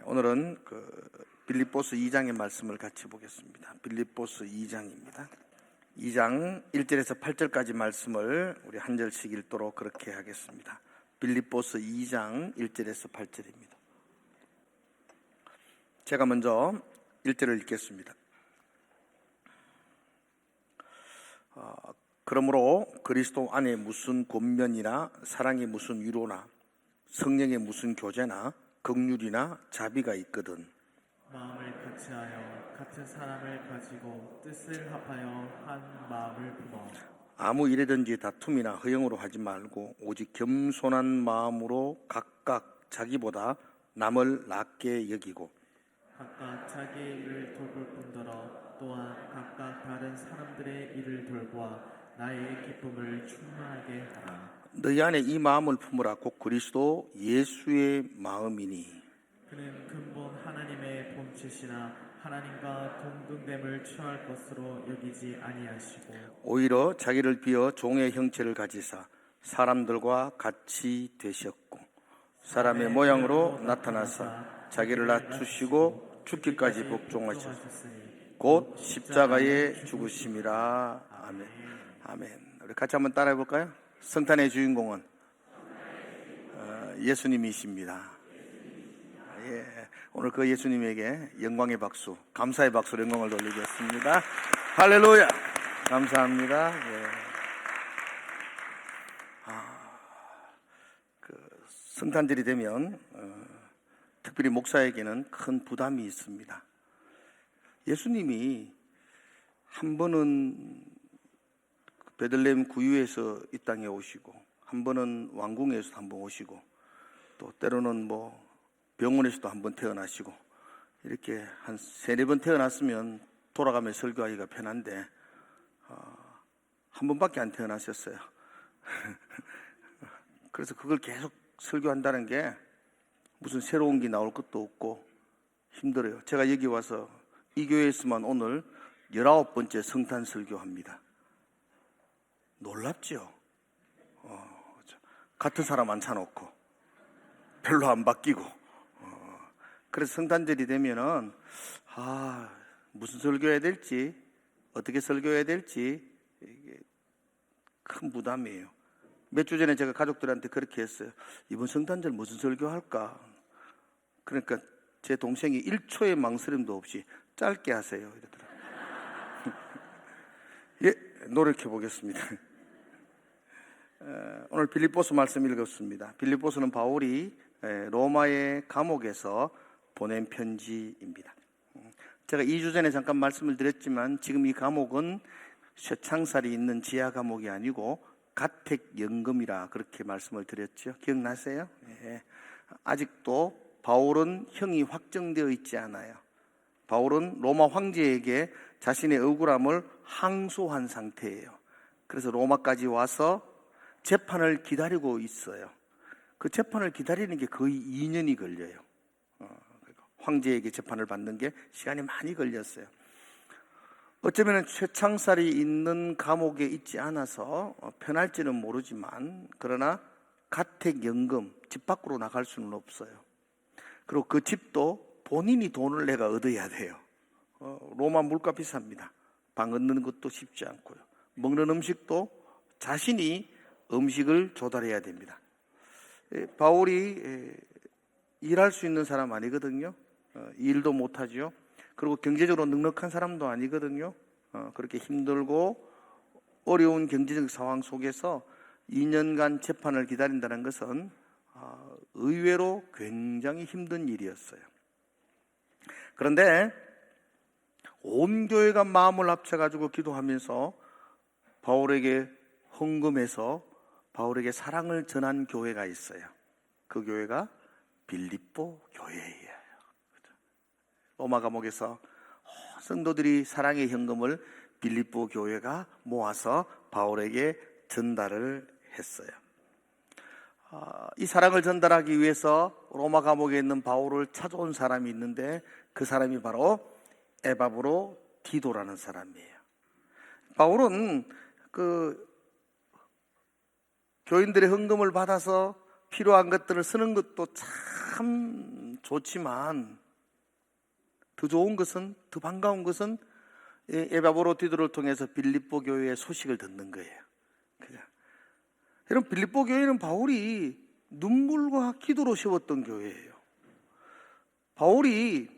오늘은 빌립보서 2장의 말씀을 같이 보겠습니다. 빌립보서 2장입니다. 2장 1절에서 8절까지 말씀을 우리 한 절씩 읽도록 그렇게 하겠습니다. 빌립보서 2장 1절에서 8절입니다. 제가 먼저 1절을 읽겠습니다. 그러므로 그리스도 안에 무슨 권면이나 사랑의 무슨 위로나 성령의 무슨 교제나 긍휼이나 자비가 있거든 마음을 같이하여 같은 사랑을 가지고 뜻을 합하여 한 마음을 품어 아무 일에든지 다툼이나 허영으로 하지 말고 오직 겸손한 마음으로 각각 자기보다 남을 낮게 여기고 각각 자기의 일을 돌볼 뿐더러 또한 각각 다른 사람들의 일을 돌보아 나의 기쁨을 충만하게 하라. 너희 안에 이 마음을 품으라. 곧 그리스도 예수의 마음이니 그는 근본 하나님의 본체시나 하나님과 동등됨을 취할 것으로 여기지 아니하시고 오히려 자기를 비어 종의 형체를 가지사 사람들과 같이 되셨고 사람의 모양으로 나타나사 자기를 낮추시고 죽기까지 복종하셨으니 곧 십자가에 죽으심이라. 아멘. 아멘. 우리 같이 한번 따라해 볼까요? 성탄의 주인공은 예수님이십니다. 예, 오늘 그 예수님에게 영광의 박수, 감사의 박수로 영광을 돌리겠습니다. 할렐루야. 감사합니다. 예. 성탄절이 되면 특별히 목사에게는 큰 부담이 있습니다. 예수님이 한 번은 베들레헴 구유에서 이 땅에 오시고 한 번은 왕궁에서 한 번 오시고 또 때로는 병원에서도 한 번 태어나시고 이렇게 한 3-4번 태어났으면 돌아가며 설교하기가 편한데 한 번밖에 안 태어나셨어요. 그래서 그걸 계속 설교한다는 게 무슨 새로운 게 나올 것도 없고 힘들어요. 제가 여기 와서 이 교회에서만 오늘 19번째 성탄 설교합니다. 놀랍죠? 같은 사람 앉혀놓고 별로 안 바뀌고 그래서 성탄절이 되면은 무슨 설교해야 될지 어떻게 설교해야 될지 이게 큰 부담이에요. 몇 주 전에 제가 가족들한테 그렇게 했어요. 이번 성탄절 무슨 설교할까? 그러니까 제 동생이 1초의 망설임도 없이 짧게 하세요 이러더라고요. 예, 노력해 보겠습니다. 오늘 빌립보서 말씀 읽었습니다. 빌립보서는 바울이 로마의 감옥에서 보낸 편지입니다. 제가 2주 전에 잠깐 말씀을 드렸지만 지금 이 감옥은 쇠창살이 있는 지하 감옥이 아니고 가택연금이라 그렇게 말씀을 드렸죠. 기억나세요? 예. 아직도 바울은 형이 확정되어 있지 않아요. 바울은 로마 황제에게 자신의 억울함을 항소한 상태예요. 그래서 로마까지 와서 재판을 기다리고 있어요. 그 재판을 기다리는 게 거의 2년이 걸려요. 황제에게 재판을 받는 게 시간이 많이 걸렸어요. 어쩌면 쇠창살이 있는 감옥에 있지 않아서 편할지는 모르지만 그러나 가택연금, 집 밖으로 나갈 수는 없어요. 그리고 그 집도 본인이 돈을 내가 얻어야 돼요. 로마 물가 비쌉니다. 방 얻는 것도 쉽지 않고요. 먹는 음식도 자신이 음식을 조달해야 됩니다. 바울이 일할 수 있는 사람 아니거든요. 일도 못하죠. 그리고 경제적으로 넉넉한 사람도 아니거든요. 그렇게 힘들고 어려운 경제적 상황 속에서 2년간 재판을 기다린다는 것은 의외로 굉장히 힘든 일이었어요. 그런데 온 교회가 마음을 합쳐가지고 기도하면서 바울에게 헌금해서 바울에게 사랑을 전한 교회가 있어요. 그 교회가 빌립보 교회예요. 로마 감옥에서 성도들이 사랑의 현금을 빌립보 교회가 모아서 바울에게 전달을 했어요. 이 사랑을 전달하기 위해서 로마 감옥에 있는 바울을 찾아온 사람이 있는데 그 사람이 바로 에바브로 디도라는 사람이에요. 바울은 교인들의 헌금을 받아서 필요한 것들을 쓰는 것도 참 좋지만 더 좋은 것은, 더 반가운 것은 에바브로 디도를 통해서 빌립보 교회의 소식을 듣는 거예요. 그죠? 여러분, 빌립보 교회는 바울이 눈물과 기도로 세웠던 교회예요. 바울이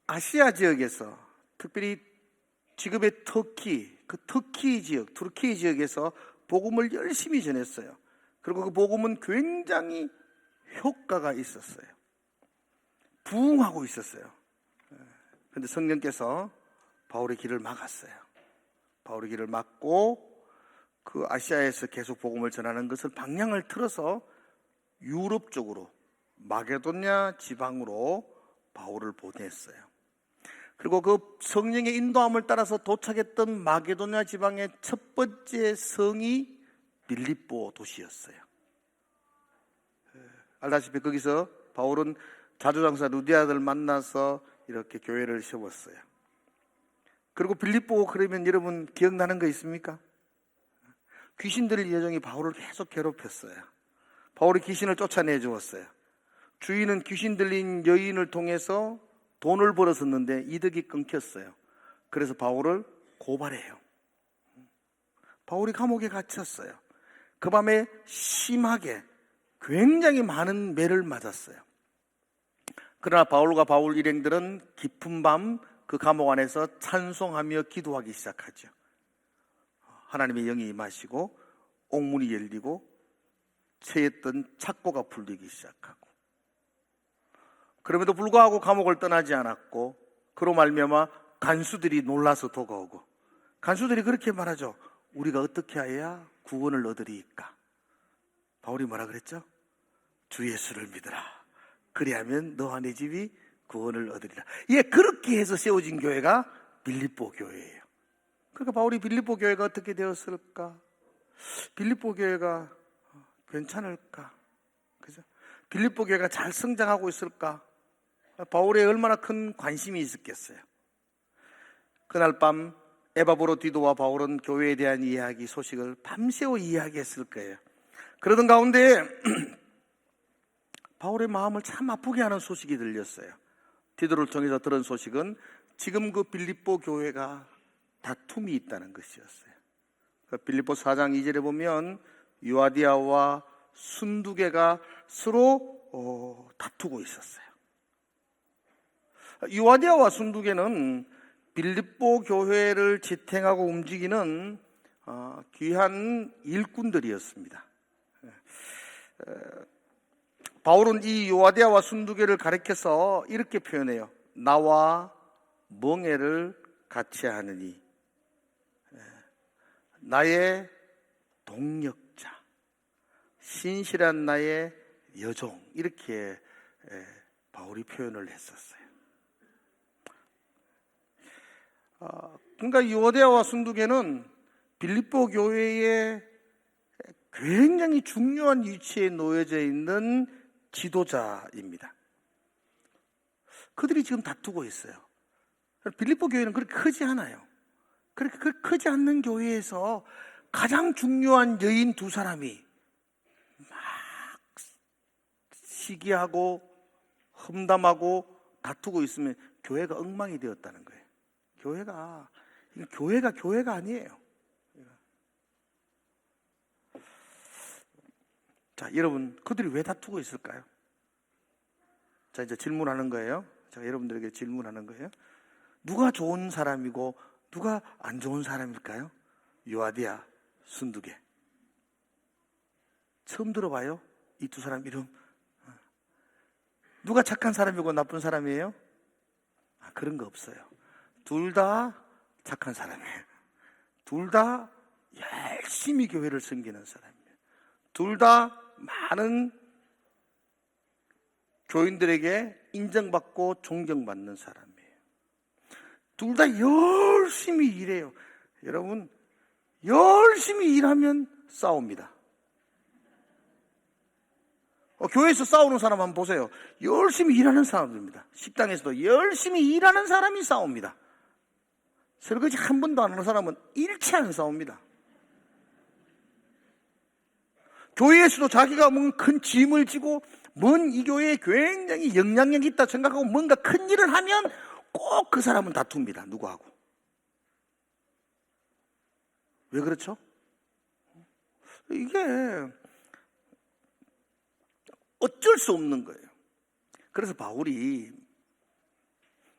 아시아 지역에서, 특별히 지금의 터키, 그 터키 지역, 투르키 지역에서 복음을 열심히 전했어요. 그리고 그 복음은 굉장히 효과가 있었어요. 부흥하고 있었어요. 그런데 성령께서 바울의 길을 막았어요. 바울의 길을 막고 그 아시아에서 계속 복음을 전하는 것을 방향을 틀어서 유럽 쪽으로, 마게도냐 지방으로 바울을 보냈어요. 그리고 그 성령의 인도함을 따라서 도착했던 마게도냐 지방의 첫 번째 성이 빌립보 도시였어요. 알다시피 거기서 바울은 자주장사 루디아들 만나서 이렇게 교회를 세웠어요. 그리고 빌립보, 그러면 여러분 기억나는 거 있습니까? 귀신들의 여종이 바울을 계속 괴롭혔어요. 바울이 귀신을 쫓아내 주었어요. 주인은 귀신 들린 여인을 통해서 돈을 벌었었는데 이득이 끊겼어요. 그래서 바울을 고발해요. 바울이 감옥에 갇혔어요. 그 밤에 심하게 굉장히 많은 매를 맞았어요. 그러나 바울과 바울 일행들은 깊은 밤 그 감옥 안에서 찬송하며 기도하기 시작하죠. 하나님의 영이 임하시고 옥문이 열리고 채였던 착고가 풀리기 시작하고, 그럼에도 불구하고 감옥을 떠나지 않았고, 그로 말미암아 간수들이 놀라서 도가오고, 간수들이 그렇게 말하죠. 우리가 어떻게 해야 구원을 얻으리이까? 바울이 뭐라 그랬죠? 주 예수를 믿으라. 그리하면 너와 내 집이 구원을 얻으리라. 예, 그렇게 해서 세워진 교회가 빌립보 교회예요. 그러니까 바울이 빌립보 교회가 어떻게 되었을까? 빌립보 교회가 괜찮을까? 그죠? 빌립보 교회가 잘 성장하고 있을까? 바울에 얼마나 큰 관심이 있었겠어요. 그날 밤 에바브로 디도와 바울은 교회에 대한 이야기, 소식을 밤새워 이야기했을 거예요. 그러던 가운데 바울의 마음을 참 아프게 하는 소식이 들렸어요. 디도를 통해서 들은 소식은 지금 그 빌립보 교회가 다툼이 있다는 것이었어요. 빌립보 4장 2절에 보면 유아디아와 순두개가 서로 다투고 있었어요. 유아디아와 순두개는 빌립보 교회를 지탱하고 움직이는 귀한 일꾼들이었습니다. 바울은 이 유아디아와 순두개를 가리켜서 이렇게 표현해요. 나와 멍에를 같이 하느니 나의 동력자, 신실한 나의 여종, 이렇게 바울이 표현을 했었어요. 그러니까 유아디아와 순두개는 빌립보 교회에 굉장히 중요한 위치에 놓여져 있는 지도자입니다. 그들이 지금 다투고 있어요. 빌립보 교회는 그렇게 크지 않아요. 그렇게 크지 않는 교회에서 가장 중요한 여인 두 사람이 막 시기하고 험담하고 다투고 있으면 교회가 엉망이 되었다는 거예요. 교회가 아니에요. 자, 여러분, 그들이 왜 다투고 있을까요? 자, 이제 질문하는 거예요. 제가 여러분들에게 질문하는 거예요. 누가 좋은 사람이고 누가 안 좋은 사람일까요? 유아디아, 순두개. 처음 들어봐요? 이 두 사람 이름. 누가 착한 사람이고 나쁜 사람이에요? 그런 거 없어요. 둘 다 착한 사람이에요. 둘 다 열심히 교회를 섬기는 사람이에요. 둘 다 많은 교인들에게 인정받고 존경받는 사람이에요. 둘 다 열심히 일해요. 여러분, 열심히 일하면 싸웁니다. 교회에서 싸우는 사람 한번 보세요. 열심히 일하는 사람들입니다. 식당에서도 열심히 일하는 사람이 싸웁니다. 설거지 한 번도 안 하는 사람은 일체 안 싸웁니다. 교회에서도 자기가 뭔 큰 짐을 지고 뭔 이 교회에 굉장히 영향력이 있다 생각하고 뭔가 큰 일을 하면 꼭 그 사람은 다툽니다. 누구하고. 왜 그렇죠? 이게 어쩔 수 없는 거예요. 그래서 바울이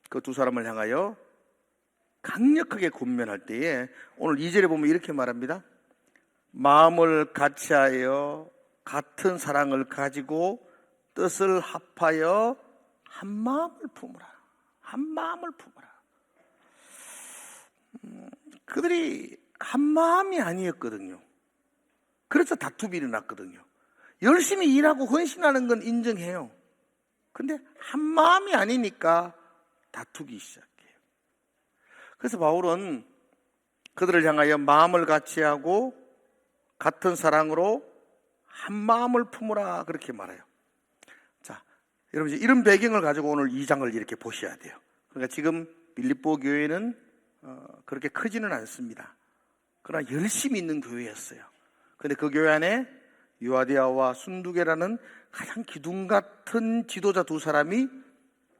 그 두 사람을 향하여 강력하게 권면할 때에 오늘 2절에 보면 이렇게 말합니다. 마음을 같이하여 같은 사랑을 가지고 뜻을 합하여 한 마음을 품으라. 한 마음을 품으라. 그들이 한 마음이 아니었거든요. 그래서 다툼이 일어났거든요. 열심히 일하고 헌신하는 건 인정해요. 근데 한 마음이 아니니까 다투기 시작해요. 그래서 바울은 그들을 향하여 마음을 같이하고 같은 사랑으로 한 마음을 품으라 그렇게 말해요. 자, 여러분 이제 이런 배경을 가지고 오늘 2장을 이렇게 보셔야 돼요. 그러니까 지금 빌립보 교회는 그렇게 크지는 않습니다. 그러나 열심히 있는 교회였어요. 그런데 그 교회 안에 유아디아와 순두계라는 가장 기둥 같은 지도자 두 사람이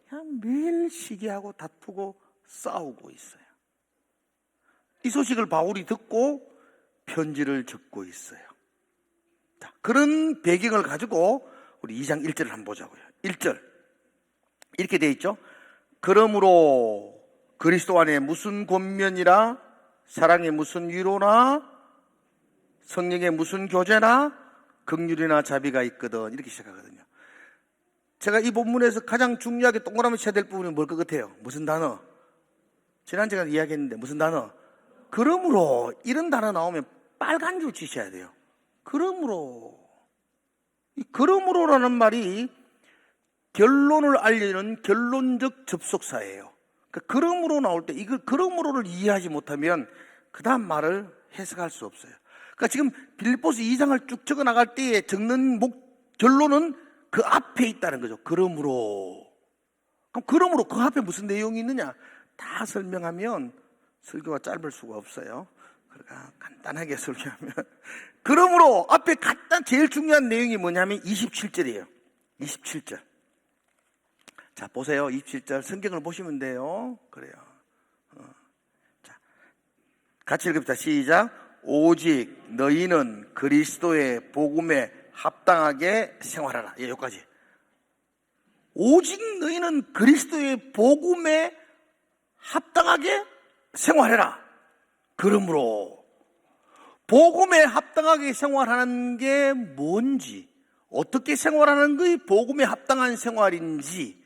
그냥 매일 시기하고 다투고 싸우고 있어요. 이 소식을 바울이 듣고 편지를 적고 있어요. 자, 그런 배경을 가지고 우리 2장 1절을 한번 보자고요. 1절 이렇게 되어 있죠. 그러므로 그리스도 안에 무슨 권면이라 사랑의 무슨 위로나 성령의 무슨 교제나 긍휼이나 자비가 있거든 이렇게 시작하거든요. 제가 이 본문에서 가장 중요하게 동그라미 쳐야 될 부분이 뭘 것 같아요? 무슨 단어? 지난 제가 이야기했는데 무슨 단어? 그러므로 이런 단어 나오면 빨간 줄 치셔야 돼요. 그러므로 이 그러므로라는 말이 결론을 알리는 결론적 접속사예요. 그러니까 그러므로 나올 때 이걸 그러므로를 이해하지 못하면 그 다음 말을 해석할 수 없어요. 그러니까 지금 빌립보서 2장을 쭉 적어 나갈 때에 적는 결론은 그 앞에 있다는 거죠. 그러므로. 그럼 그러므로 그 앞에 무슨 내용이 있느냐? 다 설명하면 설교가 짧을 수가 없어요. 그러니까 간단하게 설교하면 그러므로 앞에 제일 중요한 내용이 뭐냐면 27절이에요. 27절. 자, 보세요. 27절 성경을 보시면 돼요. 그래요. 자, 같이 읽읍시다. 시작. 오직 너희는 그리스도의 복음에 합당하게 생활하라. 예, 여기까지. 오직 너희는 그리스도의 복음에 합당하게 생활해라. 그러므로 복음에 합당하게 생활하는 게 뭔지, 어떻게 생활하는 것이 복음에 합당한 생활인지,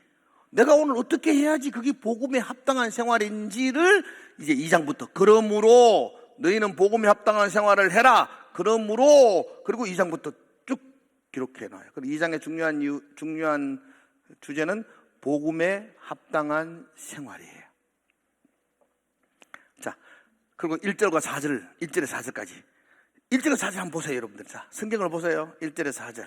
내가 오늘 어떻게 해야지 그게 복음에 합당한 생활인지를 이제 2장부터 그러므로 너희는 복음에 합당한 생활을 해라. 그러므로 그리고 2장부터 쭉 기록해놔요. 그리고 2장의 중요한 주제는 복음에 합당한 생활이에요. 자, 그리고 1절과 4절, 1절에 4절까지. 1절과 4절 한번 보세요, 여러분들. 자, 성경을 보세요. 1절에 4절.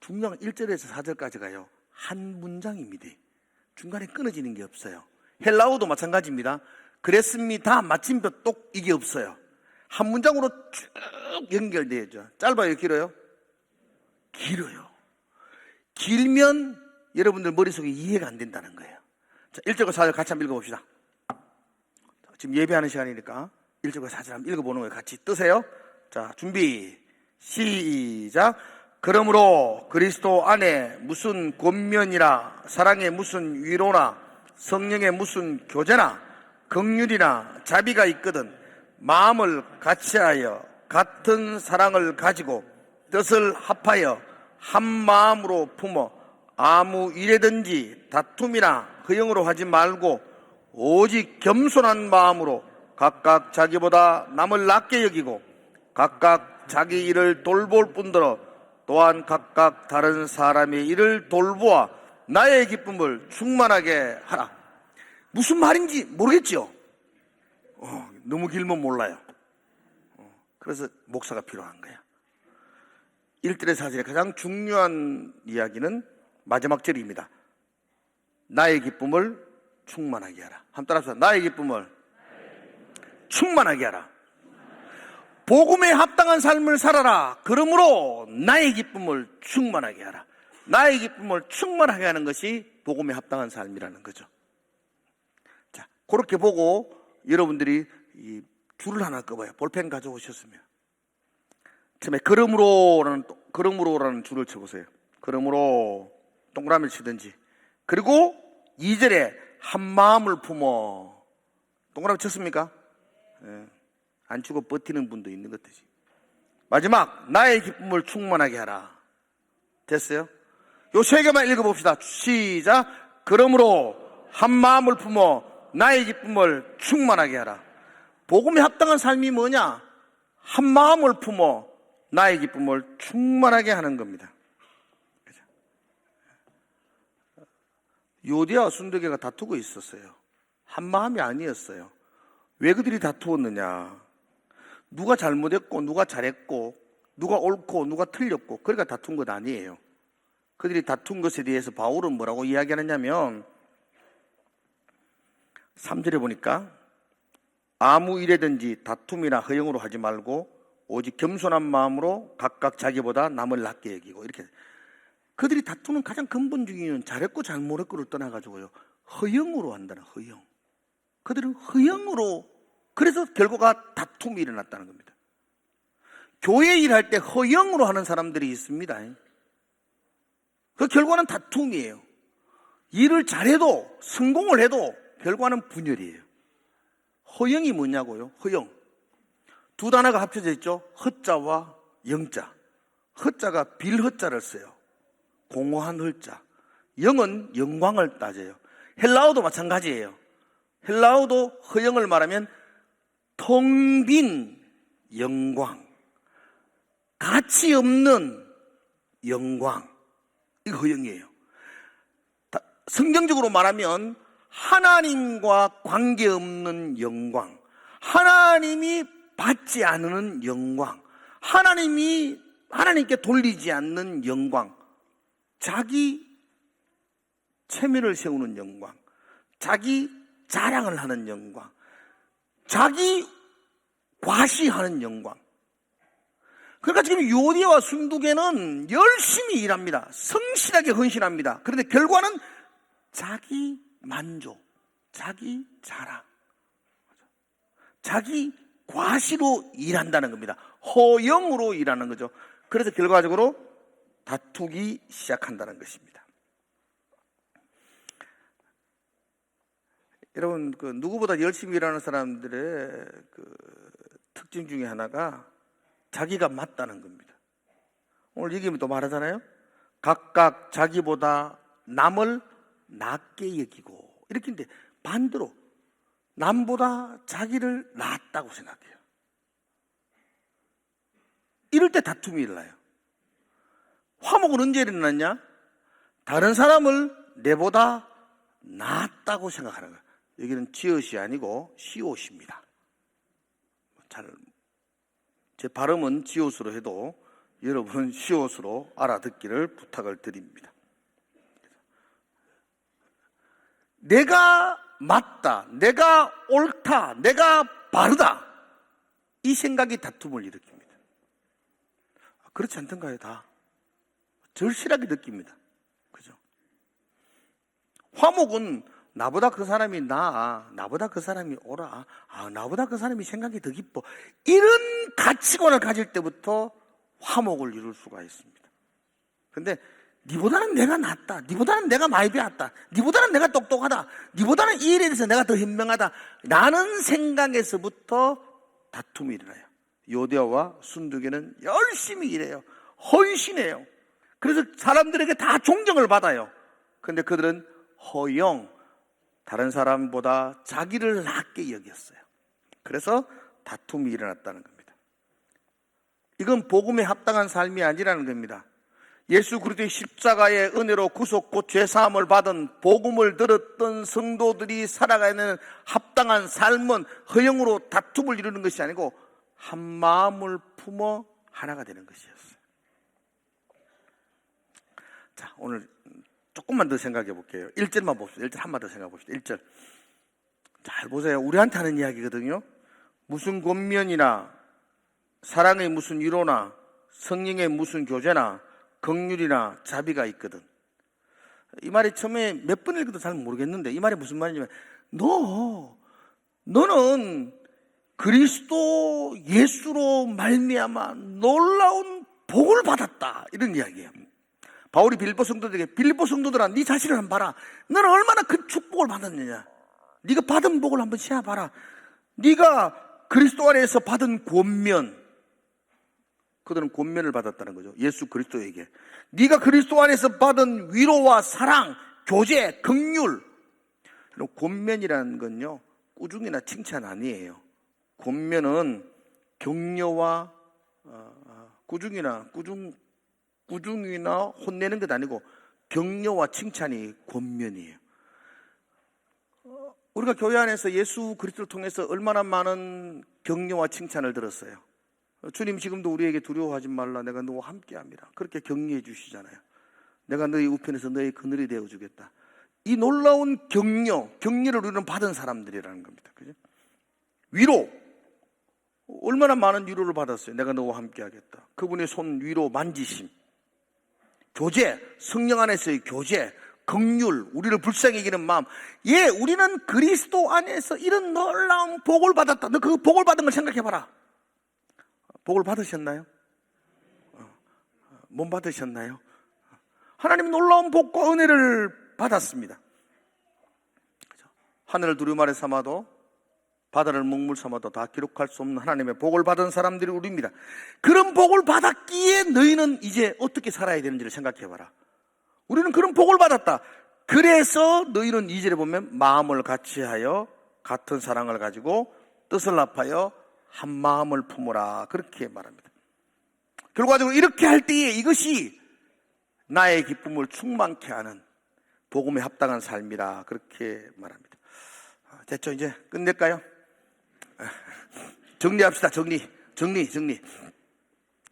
중요한 1절에서 4절까지가요. 한 문장입니다. 중간에 끊어지는 게 없어요. 헬라어도 마찬가지입니다. 그랬습니다. 마침표 똑 이게 없어요. 한 문장으로 쭉 연결되어져. 짧아요, 길어요? 길어요. 길면 여러분들 머릿속에 이해가 안 된다는 거예요. 자, 1절과 4절 같이 한번 읽어봅시다. 지금 예배하는 시간이니까 1절과 4절 한번 읽어보는 거예요. 같이 뜨세요. 자, 준비 시작. 그러므로 그리스도 안에 무슨 권면이라 사랑의 무슨 위로나 성령의 무슨 교제나 긍휼이나 자비가 있거든 마음을 같이하여 같은 사랑을 가지고 뜻을 합하여 한 마음으로 품어 아무 일에든지 다툼이나 허영으로 하지 말고 오직 겸손한 마음으로 각각 자기보다 남을 낮게 여기고 각각 자기 일을 돌볼 뿐더러 또한 각각 다른 사람의 일을 돌보아 나의 기쁨을 충만하게 하라. 무슨 말인지 모르겠죠? 너무 길면 몰라요. 그래서 목사가 필요한 거야. 1절의 4절의 가장 중요한 이야기는 마지막 절입니다. 나의 기쁨을 충만하게 하라. 한번 따라합시다. 나의 기쁨을 충만하게 하라. 복음에 합당한 삶을 살아라. 그러므로 나의 기쁨을 충만하게 하라. 나의 기쁨을 충만하게 하는 것이 복음에 합당한 삶이라는 거죠. 자, 그렇게 보고 여러분들이 이 줄을 하나 꺼봐요. 볼펜 가져오셨으면. 처음에 그러므로라는 줄을 쳐보세요. 그러므로 동그라미를 치든지. 그리고 2절에 한 마음을 품어. 동그라미 쳤습니까? 예. 안 치고 버티는 분도 있는 것 같으시. 마지막 나의 기쁨을 충만하게 하라. 됐어요? 요 세 개만 읽어봅시다. 시작. 그러므로 한 마음을 품어 나의 기쁨을 충만하게 하라. 복음에 합당한 삶이 뭐냐? 한 마음을 품어 나의 기쁨을 충만하게 하는 겁니다. 그죠? 요디아와 순두개가 다투고 있었어요. 한 마음이 아니었어요. 왜 그들이 다투었느냐? 누가 잘못했고 누가 잘했고 누가 옳고 누가 틀렸고 그러니까 다툰 것 아니에요. 그들이 다툰 것에 대해서 바울은 뭐라고 이야기하느냐면 3절에 보니까 아무 일에든지 다툼이나 허영으로 하지 말고 오직 겸손한 마음으로 각각 자기보다 남을 낮게 여기고 이렇게. 그들이 다투는 가장 근본적인 이유는 잘했고 잘못했고를 떠나가지고요, 허영으로 한다는 허영. 그들은 허영으로, 그래서 결과가 다툼이 일어났다는 겁니다. 교회 일할 때 허영으로 하는 사람들이 있습니다. 그 결과는 다툼이에요. 일을 잘해도 성공을 해도 결과는 분열이에요. 허영이 뭐냐고요? 허영. 두 단어가 합쳐져 있죠. 허자와 영자. 허자가 빌허자를 써요. 공허한 허자. 영은 영광을 따져요. 헬라어도 마찬가지예요. 헬라어도 허영을 말하면 텅 빈 영광, 가치 없는 영광, 이거 허영이에요. 성경적으로 말하면 하나님과 관계없는 영광, 하나님이 받지 않는 영광, 하나님께 돌리지 않는 영광, 자기 체면을 세우는 영광, 자기 자랑을 하는 영광, 자기 과시하는 영광. 그러니까 지금 요디아와 순두개는 열심히 일합니다. 성실하게 헌신합니다. 그런데 결과는 자기 만족, 자기 자랑, 자기 과시로 일한다는 겁니다. 허영으로 일하는 거죠. 그래서 결과적으로 다투기 시작한다는 것입니다. 여러분, 누구보다 열심히 일하는 사람들의 특징 중에 하나가 자기가 맞다는 겁니다. 오늘 얘기하면 또 말하잖아요. 각각 자기보다 남을 낮게 여기고, 이렇게. 반대로 남보다 자기를 낫다고 생각해요. 이럴 때 다툼이 일어나요. 화목은 언제 일어났냐? 다른 사람을 내보다 낫다고 생각하는 거예요. 여기는 지읒이 아니고 시옷입니다. 제 발음은 지읒으로 해도 여러분은 시옷으로 알아듣기를 부탁을 드립니다. 내가 맞다, 내가 옳다, 내가 바르다, 이 생각이 다툼을 일으킵니다. 그렇지 않던가요? 다 절실하게 느낍니다. 그죠? 화목은 나보다 그 사람이 나아, 나보다 그 사람이 옳아, 나보다 그 사람이 생각이 더 깊어, 이런 가치관을 가질 때부터 화목을 이룰 수가 있습니다. 그런데 니보다는 내가 낫다, 니보다는 내가 많이 배웠다, 니보다는 내가 똑똑하다, 니보다는 이 일에 대해서 내가 더 현명하다 라는 생각에서부터 다툼이 일어나요. 요디아와 순두개는 열심히 일해요. 헌신해요. 그래서 사람들에게 다 존경을 받아요. 그런데 그들은 허영, 다른 사람보다 자기를 낮게 여겼어요. 그래서 다툼이 일어났다는 겁니다. 이건 복음에 합당한 삶이 아니라는 겁니다. 예수 그리스도의 십자가의 은혜로 구속 곧 죄사함을 받은 복음을 들었던 성도들이 살아가는 합당한 삶은 허영으로 다툼을 이루는 것이 아니고 한 마음을 품어 하나가 되는 것이었어요. 자, 오늘 조금만 더 생각해 볼게요. 1절만 봅시다. 1절 한번 더 생각해 봅시다. 1절. 잘 보세요. 우리한테 하는 이야기거든요. 무슨 권면이나 사랑의 무슨 위로나 성령의 무슨 교제나 긍휼이나 자비가 있거든. 이 말이 처음에 몇 번 읽어도 잘 모르겠는데 이 말이 무슨 말이냐면 너는 그리스도 예수로 말미암아 놀라운 복을 받았다, 이런 이야기예요. 바울이 빌립보 성도들에게, 빌립보 성도들아, 네 자신을 한번 봐라. 너는 얼마나 큰 축복을 받았느냐. 네가 받은 복을 한번 세어봐라. 네가 그리스도 안에서 받은 권면, 그들은 권면을 받았다는 거죠. 예수 그리스도에게. 네가 그리스도 안에서 받은 위로와 사랑, 교제, 긍휼. 권면이라는 건요, 꾸중이나 칭찬 아니에요. 권면은 격려와 꾸중이나 혼내는 것 아니고 격려와 칭찬이 권면이에요. 우리가 교회 안에서 예수 그리스도를 통해서 얼마나 많은 격려와 칭찬을 들었어요. 주님 지금도 우리에게 두려워하지 말라, 내가 너와 함께함이라, 그렇게 격려해 주시잖아요. 내가 너희 우편에서 너희 그늘이 되어주겠다. 이 놀라운 격려를 우리는 받은 사람들이라는 겁니다. 그죠? 위로, 얼마나 많은 위로를 받았어요. 내가 너와 함께하겠다. 그분의 손 위로 만지심, 교제, 성령 안에서의 교제, 긍휼, 우리를 불쌍히 여기는 마음. 예, 우리는 그리스도 안에서 이런 놀라운 복을 받았다. 너 그 복을 받은 걸 생각해봐라. 복을 받으셨나요? 못 받으셨나요? 하나님 놀라운 복과 은혜를 받았습니다. 하늘을 두루마리 삼아도 바다를 먹물 삼아도 다 기록할 수 없는 하나님의 복을 받은 사람들이 우리입니다. 그런 복을 받았기에 너희는 이제 어떻게 살아야 되는지를 생각해봐라. 우리는 그런 복을 받았다. 그래서 너희는 2절에 보면 마음을 같이하여 같은 사랑을 가지고 뜻을 합하여 한 마음을 품으라, 그렇게 말합니다. 결과적으로 이렇게 할 때에 이것이 나의 기쁨을 충만케 하는 복음에 합당한 삶이라, 그렇게 말합니다. 됐죠? 이제 끝낼까요? 정리합시다. 정리.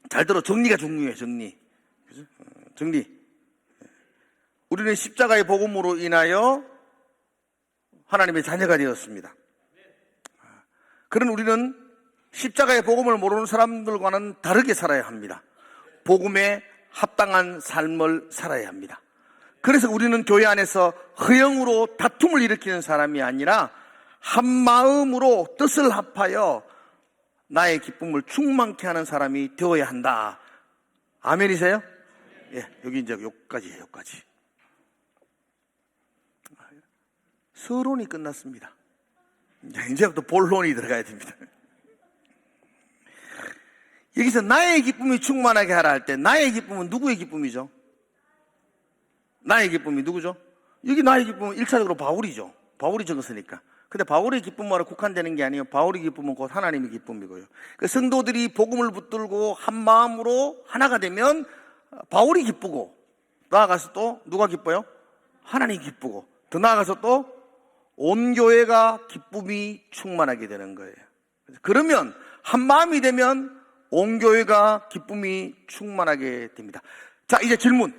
잘 들어. 정리가 중요해. 정리. 우리는 십자가의 복음으로 인하여 하나님의 자녀가 되었습니다. 그런 우리는 십자가의 복음을 모르는 사람들과는 다르게 살아야 합니다. 복음에 합당한 삶을 살아야 합니다. 그래서 우리는 교회 안에서 허영으로 다툼을 일으키는 사람이 아니라 한 마음으로 뜻을 합하여 나의 기쁨을 충만케 하는 사람이 되어야 한다. 아멘이세요? 예, 여기 이제 여기까지예요. 여기까지. 서론이 끝났습니다. 이제부터 본론이 들어가야 됩니다. 여기서 나의 기쁨이 충만하게 하라 할 때 나의 기쁨은 누구의 기쁨이죠? 나의 기쁨이 누구죠? 여기 나의 기쁨은 1차적으로 바울이죠. 바울이 적었으니까. 근데 바울의 기쁨으로 국한되는 게 아니에요. 바울의 기쁨은 곧 하나님의 기쁨이고요. 그 성도들이 복음을 붙들고 한 마음으로 하나가 되면 바울이 기쁘고, 나아가서 또 누가 기뻐요? 하나님이 기쁘고, 더 나아가서 또 온 교회가 기쁨이 충만하게 되는 거예요. 그러면 한 마음이 되면 온 교회가 기쁨이 충만하게 됩니다. 자, 이제 질문.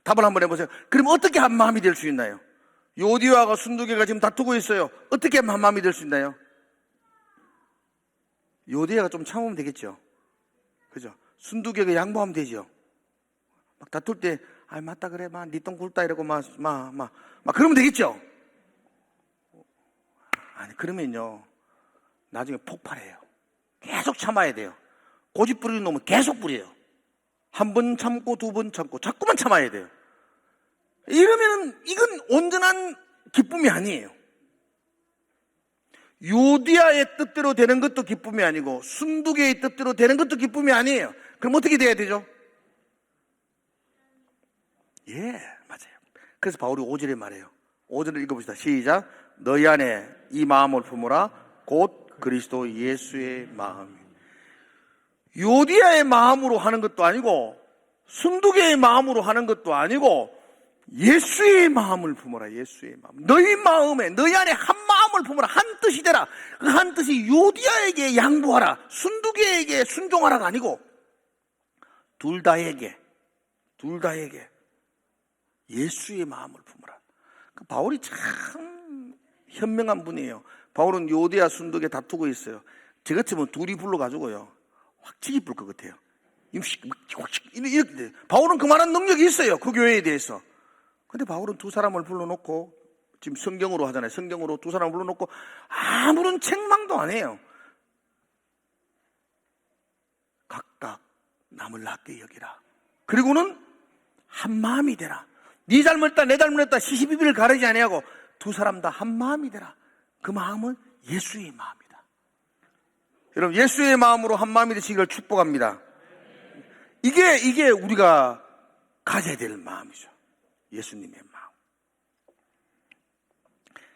답을 한번 해보세요. 그럼 어떻게 한 마음이 될 수 있나요? 요디아가 순두개가 지금 다투고 있어요. 어떻게 하면 한 마음이 될 수 있나요? 요디아가 좀 참으면 되겠죠. 그죠? 순두개가 양보하면 되죠. 막 다툴 때, 아, 맞다, 그래, 네 똥 굵다, 이러고, 그러면 되겠죠. 아니, 그러면요, 나중에 폭발해요. 계속 참아야 돼요. 고집 부리는 놈은 계속 부려요. 한 번 참고, 두 번 참고, 자꾸만 참아야 돼요. 이러면은, 이건 온전한 기쁨이 아니에요. 요디아의 뜻대로 되는 것도 기쁨이 아니고, 순두개의 뜻대로 되는 것도 기쁨이 아니에요. 그럼 어떻게 돼야 되죠? 예, 맞아요. 그래서 바울이 5절에 말해요. 5절을 읽어봅시다. 시작. 너희 안에 이 마음을 품으라. 곧 그리스도 예수의 마음이. 요디아의 마음으로 하는 것도 아니고, 순두개의 마음으로 하는 것도 아니고, 예수의 마음을 품어라. 예수의 마음. 너희 마음에, 너희 안에 한 마음을 품어라. 한 뜻이 되라. 그 한 뜻이 요디아에게 양보하라, 순두개에게 순종하라가 아니고 둘 다에게 예수의 마음을 품어라. 그 바울이 참 현명한 분이에요. 바울은 요디아 순두개 다투고 있어요. 저 같으면 둘이 불러가지고요, 확 찌질 것 같아요. 이렇게 돼요. 바울은 그만한 능력이 있어요. 그 교회에 대해서. 근데 바울은 두 사람을 불러놓고, 지금 성경으로 하잖아요. 성경으로 두 사람을 불러놓고 아무런 책망도 안 해요. 각각 남을 낮게 여기라. 그리고는 한 마음이 되라. 네 잘못했다 내 잘못했다 시시비비를 가리지 아니하고 두 사람 다 한 마음이 되라. 그 마음은 예수의 마음이다. 여러분, 예수의 마음으로 한 마음이 되시기를 축복합니다. 이게 우리가 가져야 될 마음이죠. 예수님의 마음.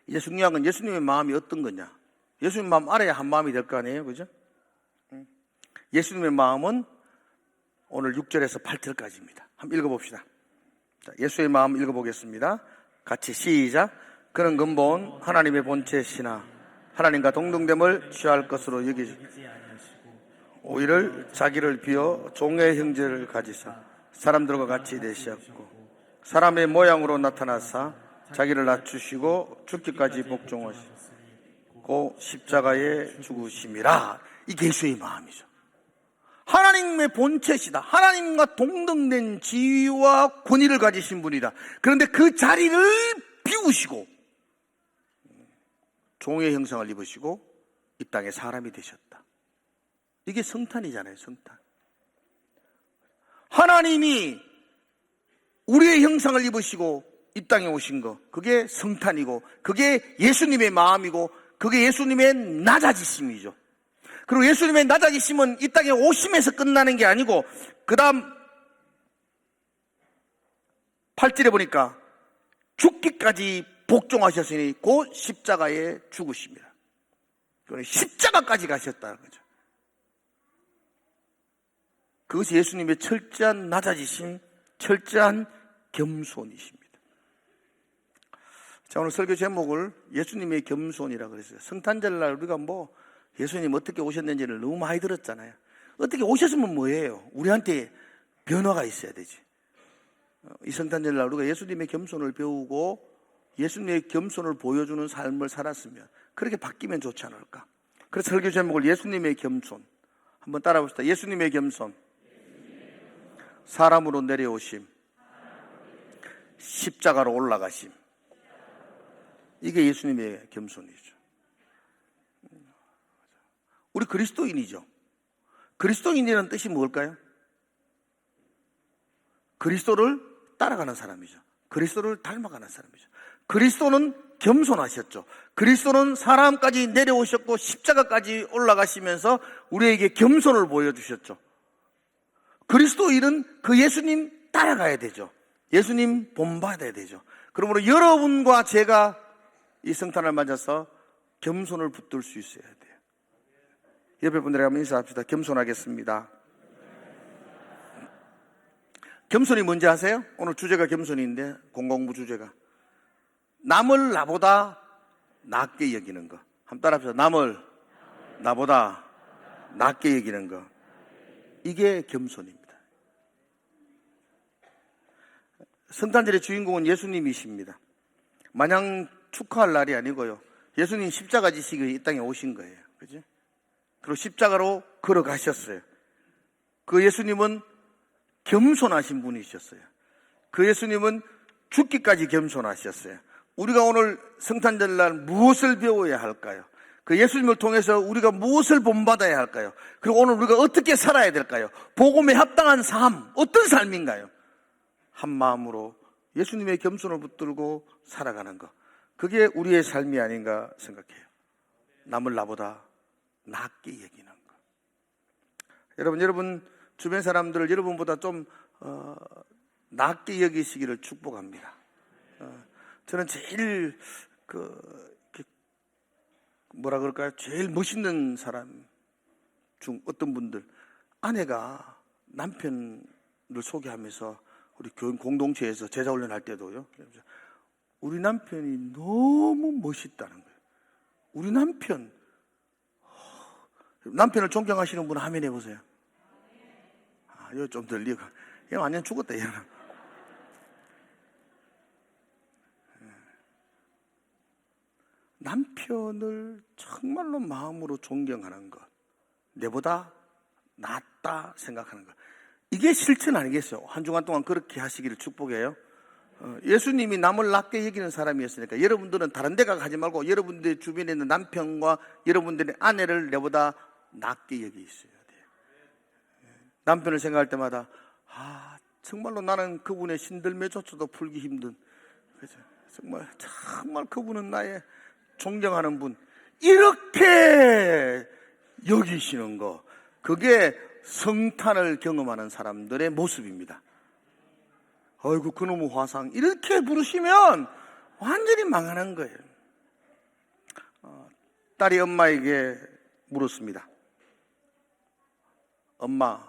이제 중요한 건 예수님의 마음이 어떤 거냐. 예수님의 마음 알아야 한 마음이 될 거 아니에요, 그죠? 예수님의 마음은 오늘 6절에서 8절까지입니다. 한번 읽어봅시다. 자, 예수의 마음 읽어보겠습니다. 같이 시작. 그는 근본 하나님의 본체시나 하나님과 동등됨을 취할 것으로 여기지 오히려 자기를 비워 종의 형제를 가지사 사람들과 같이 되셨고 사람의 모양으로 나타나사 자기를 낮추시고 죽기까지 복종하시고 십자가에 죽으심이라. 이게 예수의 마음이죠. 하나님의 본체시다. 하나님과 동등된 지위와 권위를 가지신 분이다. 그런데 그 자리를 비우시고 종의 형상을 입으시고 이 땅에 사람이 되셨다. 이게 성탄이잖아요. 성탄. 하나님이 우리의 형상을 입으시고 이 땅에 오신 거, 그게 성탄이고 그게 예수님의 마음이고 그게 예수님의 낮아지심이죠. 그리고 예수님의 낮아지심은 이 땅에 오심에서 끝나는 게 아니고 그 다음 8절에 보니까 죽기까지 복종하셨으니 곧 십자가에 죽으십니다. 그건 십자가까지 가셨다는 거죠. 그것이 예수님의 철저한 낮아지심, 철저한 겸손이십니다. 자, 오늘 설교 제목을 예수님의 겸손이라고 그랬어요. 성탄절날 우리가 예수님 어떻게 오셨는지를 너무 많이 들었잖아요. 어떻게 오셨으면 뭐예요? 우리한테 변화가 있어야 되지. 이 성탄절날 우리가 예수님의 겸손을 배우고 예수님의 겸손을 보여주는 삶을 살았으면 그렇게 바뀌면 좋지 않을까. 그래서 설교 제목을 예수님의 겸손 한번 따라 봅시다. 예수님의 겸손, 사람으로 내려오심, 십자가로 올라가심. 이게 예수님의 겸손이죠. 우리 그리스도인이죠. 그리스도인이라는 뜻이 뭘까요? 그리스도를 따라가는 사람이죠. 그리스도를 닮아가는 사람이죠. 그리스도는 겸손하셨죠. 그리스도는 사람까지 내려오셨고 십자가까지 올라가시면서 우리에게 겸손을 보여주셨죠. 그리스도인은 그 예수님 따라가야 되죠. 예수님 본받아야 되죠. 그러므로 여러분과 제가 이 성탄을 맞아서 겸손을 붙들 수 있어야 돼요. 옆에 분들에게 한번 인사합시다. 겸손하겠습니다. 겸손이 뭔지 아세요? 오늘 주제가 겸손인데 공공부 주제가 남을 나보다 낮게 여기는 거. 한번 따라합시다. 남을 나보다 낮게 여기는 거. 이게 겸손입니다. 성탄절의 주인공은 예수님이십니다. 마냥 축하할 날이 아니고요. 예수님 십자가 지시기 이 땅에 오신 거예요. 그죠? 그리고 십자가로 걸어가셨어요. 그 예수님은 겸손하신 분이셨어요. 그 예수님은 죽기까지 겸손하셨어요. 우리가 오늘 성탄절날 무엇을 배워야 할까요? 그 예수님을 통해서 우리가 무엇을 본받아야 할까요? 그리고 오늘 우리가 어떻게 살아야 될까요? 복음에 합당한 삶, 어떤 삶인가요? 한 마음으로 예수님의 겸손을 붙들고 살아가는 것. 그게 우리의 삶이 아닌가 생각해요. 남을 나보다 낮게 여기는 것. 여러분 주변 사람들을 여러분보다 좀 낮게 여기시기를 축복합니다. 저는 제일 뭐라 그럴까요? 제일 멋있는 사람 중 어떤 분들, 아내가 남편을 소개하면서 우리 교인 공동체에서 제자훈련 할 때도요, 우리 남편이 너무 멋있다는 거예요. 우리 남편을 존경하시는 분 하면 해보세요. 이거 좀 들리고, 이거 완전 죽었다, 얘는. 남편을 정말로 마음으로 존경하는 것, 내보다 낫다 생각하는 거. 이게 실천 아니겠어요? 한 주간 동안 그렇게 하시기를 축복해요. 예수님이 남을 낫게 여기는 사람이었으니까 여러분들은 다른 데 가지 말고 여러분들 주변에 있는 남편과 여러분들의 아내를 내보다 낫게 여기 있어야 돼요. 남편을 생각할 때마다 정말로 나는 그분의 신들매조차도 풀기 힘든, 그죠? 정말 그분은 나의 존경하는 분, 이렇게 여기시는 거, 그게 성탄을 경험하는 사람들의 모습입니다. 아이고 그놈의 화상, 이렇게 부르시면 완전히 망하는 거예요. 딸이 엄마에게 물었습니다. 엄마,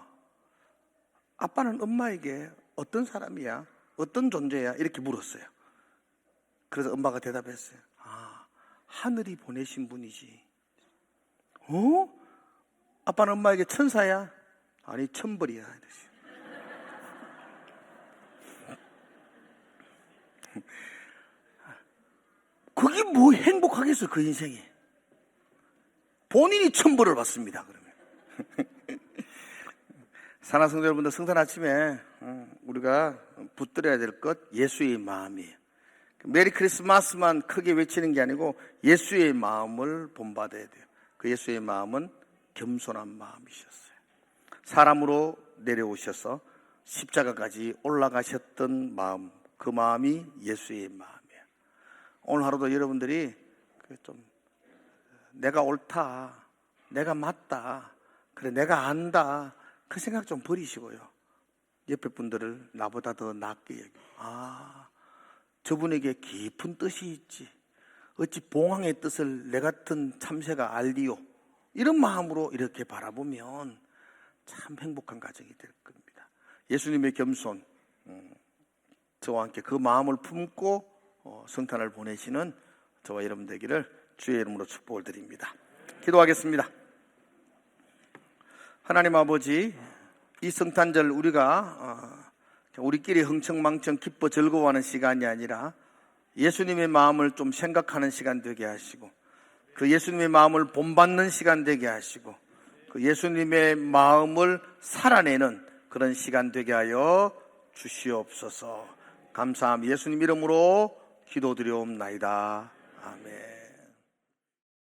아빠는 엄마에게 어떤 사람이야? 어떤 존재야? 이렇게 물었어요. 그래서 엄마가 대답했어요. 하늘이 보내신 분이지. 아빠는 엄마에게 천사야? 아니, 천벌이야. 그게 뭐 행복하겠어, 그 인생이. 본인이 천벌을 받습니다, 그러면. 사랑하는 성도 여러분들, 성탄 아침에 우리가 붙들어야 될 것, 예수의 마음이에요. 메리 크리스마스만 크게 외치는 게 아니고 예수의 마음을 본받아야 돼요. 그 예수의 마음은 겸손한 마음이셨어요. 사람으로 내려오셔서 십자가까지 올라가셨던 마음, 그 마음이 예수의 마음이에요. 오늘 하루도 여러분들이 좀 내가 옳다, 내가 맞다, 그래 내가 안다, 그 생각 좀 버리시고요. 옆에 분들을 나보다 더 낫게 여기고, 저분에게 깊은 뜻이 있지, 어찌 봉황의 뜻을 내 같은 참새가 알리요, 이런 마음으로 이렇게 바라보면 참 행복한 가정이 될 겁니다. 예수님의 겸손, 저와 함께 그 마음을 품고 성탄을 보내시는 저와 여러분 되기를 주의 이름으로 축복을 드립니다. 기도하겠습니다. 하나님 아버지, 이 성탄절 우리가 우리끼리 흥청망청 기뻐 즐거워하는 시간이 아니라 예수님의 마음을 좀 생각하는 시간 되게 하시고, 그 예수님의 마음을 본받는 시간 되게 하시고, 그 예수님의 마음을 살아내는 그런 시간 되게 하여 주시옵소서. 감사함 예수님 이름으로 기도드려옵나이다. 아멘.